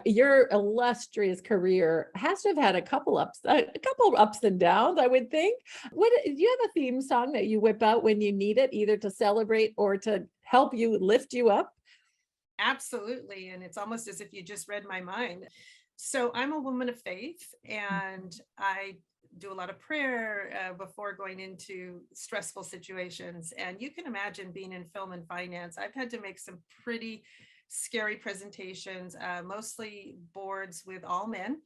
Your illustrious career has to have had a couple ups and downs, I would think. What do you have a theme song that you whip out when you need it, either to celebrate or to help you lift you up? Absolutely. And it's almost as if you just read my mind. So I'm a woman of faith, and I do a lot of prayer before going into stressful situations. And you can imagine being in film and finance. I've had to make some pretty scary presentations, mostly boards with all men.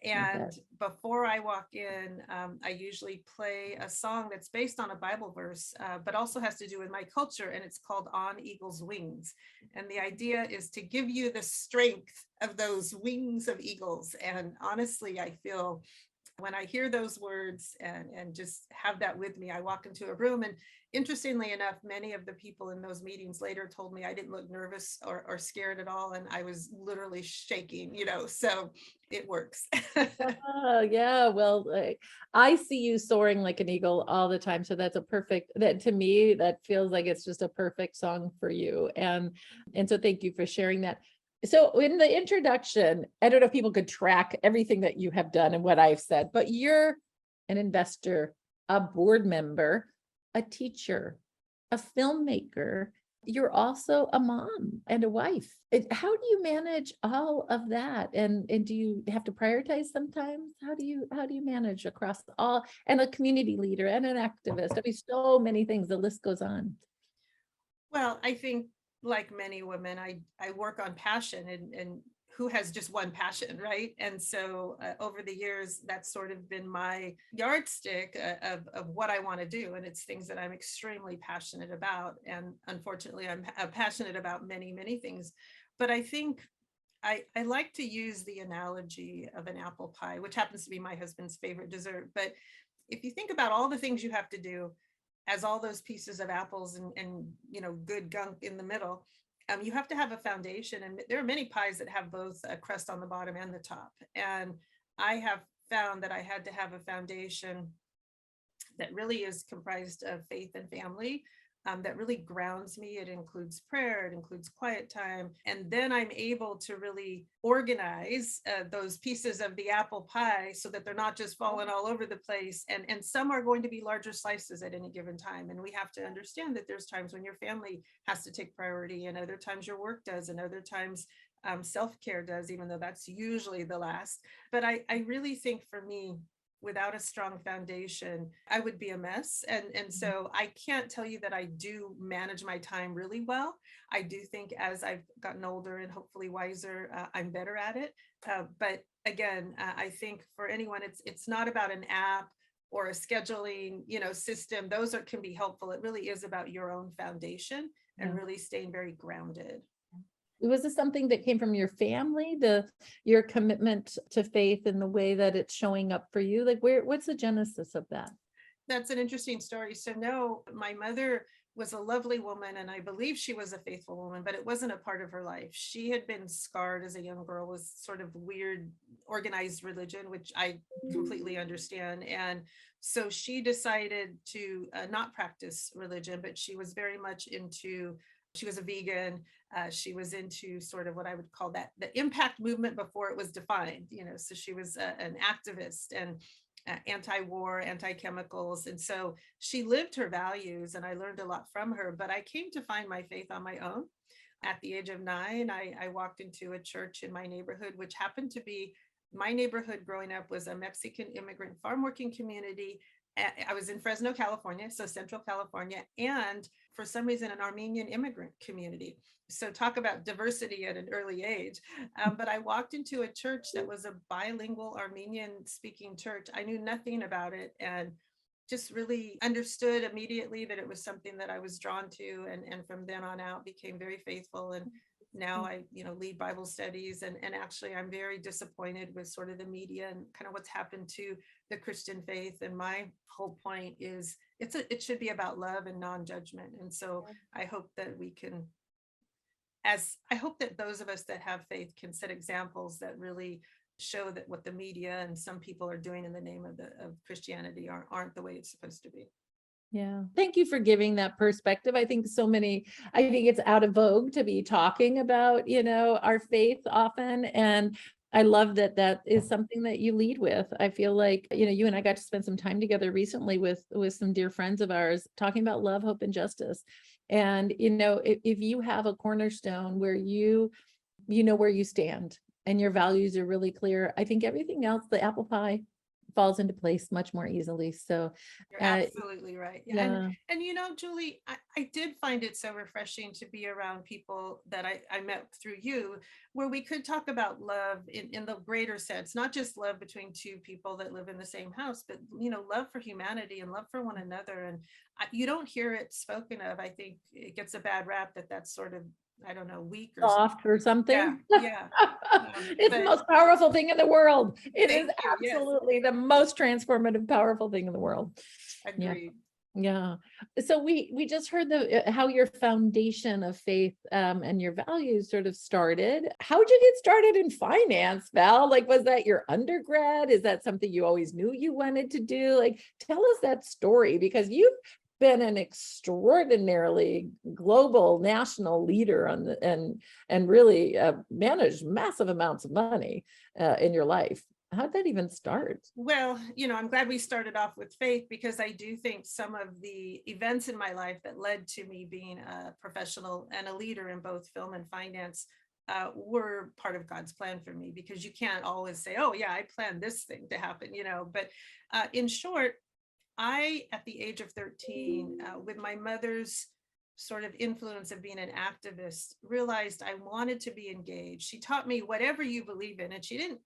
Okay. And before I walk in, I usually play a song that's based on a Bible verse, but also has to do with my culture. And it's called On Eagle's Wings. And the idea is to give you the strength of those wings of eagles. And honestly, I feel when I hear those words and just have that with me, I walk into a room. And interestingly enough, many of the people in those meetings later told me I didn't look nervous or scared at all. And I was literally shaking, so it works. Oh, yeah. Well, I see you soaring like an eagle all the time. So that to me, that feels like it's just a perfect song for you. And so thank you for sharing that. So in the introduction, I don't know if people could track everything that you have done and what I've said, but you're an investor, a board member, a teacher, a filmmaker. You're also a mom and a wife. How do you manage all of that? And do you have to prioritize sometimes? How do you manage across all, and a community leader and an activist? I mean, so many things, the list goes on. Well, I think like many women, I work on passion, and who has just one passion, right? And so over the years, that's sort of been my yardstick of what I want to do. And it's things that I'm extremely passionate about. And unfortunately, I'm passionate about many, many things. But I think I like to use the analogy of an apple pie, which happens to be my husband's favorite dessert. But if you think about all the things you have to do as all those pieces of apples and good gunk in the middle, you have to have a foundation. And there are many pies that have both a crust on the bottom and the top. And I have found that I had to have a foundation that really is comprised of faith and family, that really grounds me. It includes prayer, it includes quiet time. And then I'm able to really organize those pieces of the apple pie so that they're not just falling all over the place. And some are going to be larger slices at any given time. And we have to understand that there's times when your family has to take priority, and other times your work does, and other times self-care does, even though that's usually the last. But I really think for me, without a strong foundation, I would be a mess. And so I can't tell you that I do manage my time really well. I do think as I've gotten older and hopefully wiser, I'm better at it. But again, I think for anyone, it's not about an app or a scheduling, system. Those can be helpful. It really is about your own foundation and Yeah. really staying very grounded. Was this something that came from your family, your commitment to faith and the way that it's showing up for you? Like, what's the genesis of that? That's an interesting story. So no, my mother was a lovely woman, and I believe she was a faithful woman, but it wasn't a part of her life. She had been scarred as a young girl with sort of weird organized religion, which I completely understand. And so she decided to not practice religion, but she was very much she was a vegan. She was into sort of what I would call the impact movement before it was defined, so she was an activist and anti-war, anti-chemicals. And so she lived her values, and I learned a lot from her. But I came to find my faith on my own. At the age of 9, I walked into a church in my neighborhood, which happened to be my neighborhood growing up was a Mexican immigrant farm working community. I was in Fresno, California, so Central California, and for some reason, an Armenian immigrant community. So talk about diversity at an early age. But I walked into a church that was a bilingual Armenian speaking church. I knew nothing about it, and just really understood immediately that it was something that I was drawn to. And from then on out became very faithful. And now I, lead Bible studies, and actually I'm very disappointed with sort of the media and kind of what's happened to the Christian faith. And my whole point is it should be about love and non-judgment. And so I hope that I hope that those of us that have faith can set examples that really show that what the media and some people are doing in the name of Christianity aren't the way it's supposed to be. Yeah. Thank you for giving that perspective. I think I think it's out of vogue to be talking about, our faith often. And I love that that is something that you lead with. I feel like, you and I got to spend some time together recently with some dear friends of ours talking about love, hope, and justice. And, if you have a cornerstone where you know where you stand and your values are really clear, I think everything else, the apple pie, falls into place much more easily. So, You're uh, absolutely right. Yeah. yeah. And Julie, I did find it so refreshing to be around people that I met through you, where we could talk about love in the greater sense, not just love between two people that live in the same house, but love for humanity and love for one another. And you don't hear it spoken of. I think it gets a bad rap that that's sort of, I don't know, weak or something. Soft or Yeah, something. yeah. It's the But most powerful thing in the world. It is thank you. Yes, absolutely the most transformative, powerful thing in the world. Yeah. agreed. Yeah. So we just heard how your foundation of faith and your values sort of started. How did you get started in finance, Val? Like, was that your undergrad? Is that something you always knew you wanted to do? Like, tell us that story, because you've been an extraordinarily global national leader and really managed massive amounts of money in your life. How did that even start? Well, I'm glad we started off with faith, because I do think some of the events in my life that led to me being a professional and a leader in both film and finance were part of God's plan for me, because you can't always say, oh yeah, I planned this thing to happen, but in short, at the age of 13, with my mother's sort of influence of being an activist, realized I wanted to be engaged. She taught me whatever you believe in, and she didn't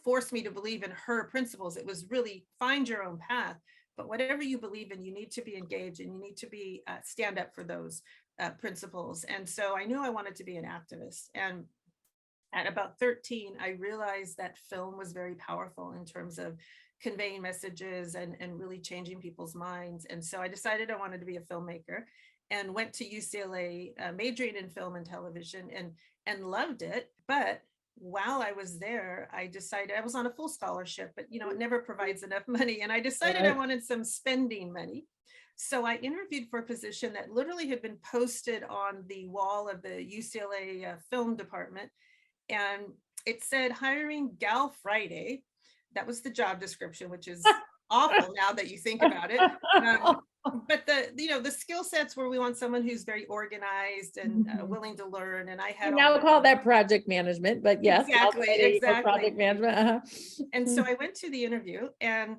force me to believe in her principles. It was really find your own path, but whatever you believe in, you need to be engaged and you need to be stand up for those principles. And so I knew I wanted to be an activist. And at about 13, I realized that film was very powerful in terms of conveying messages and really changing people's minds. And so I decided I wanted to be a filmmaker and went to UCLA, majoring in film and television, and loved it. But while I was there, I decided I was on a full scholarship, but it never provides enough money. And I decided I wanted some spending money. So I interviewed for a position that literally had been posted on the wall of the UCLA film department. And it said hiring Gal Friday. That was the job description, which is awful now that you think about it. But the skill sets where we want someone who's very organized and willing to learn. And I had now call that project management, but yes, exactly. project management. And so I went to the interview, and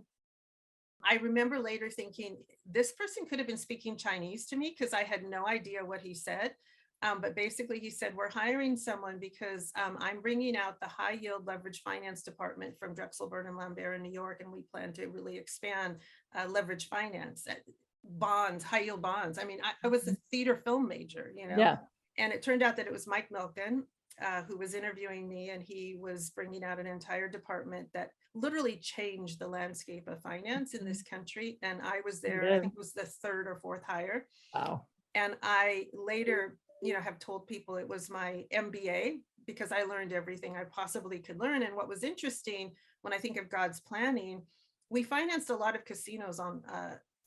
I remember later thinking this person could have been speaking Chinese to me, because I had no idea what he said. But basically he said, we're hiring someone because I'm bringing out the high yield leverage finance department from Drexel, Burnham, Lambert in New York. And we plan to really expand leverage finance, bonds, high yield bonds. I mean, I was a theater film major, Yeah. and it turned out that it was Mike Milken who was interviewing me, and he was bringing out an entire department that literally changed the landscape of finance in this country. And I was there, I think it was the third or fourth hire. Wow. And I later have told people it was my MBA, because I learned everything I possibly could learn. And what was interesting, when I think of God's planning, we financed a lot of casinos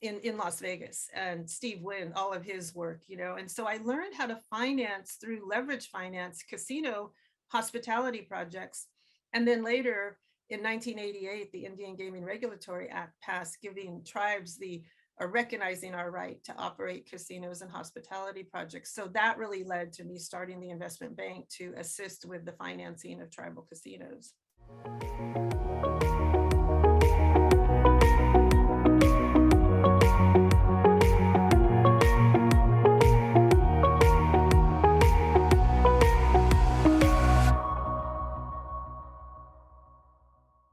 in Las Vegas, and Steve Wynn, all of his work, and so I learned how to finance through leverage finance casino hospitality projects. And then later in 1988, the Indian Gaming Regulatory Act passed, giving tribes recognizing our right to operate casinos and hospitality projects. So that really led to me starting the investment bank to assist with the financing of tribal casinos.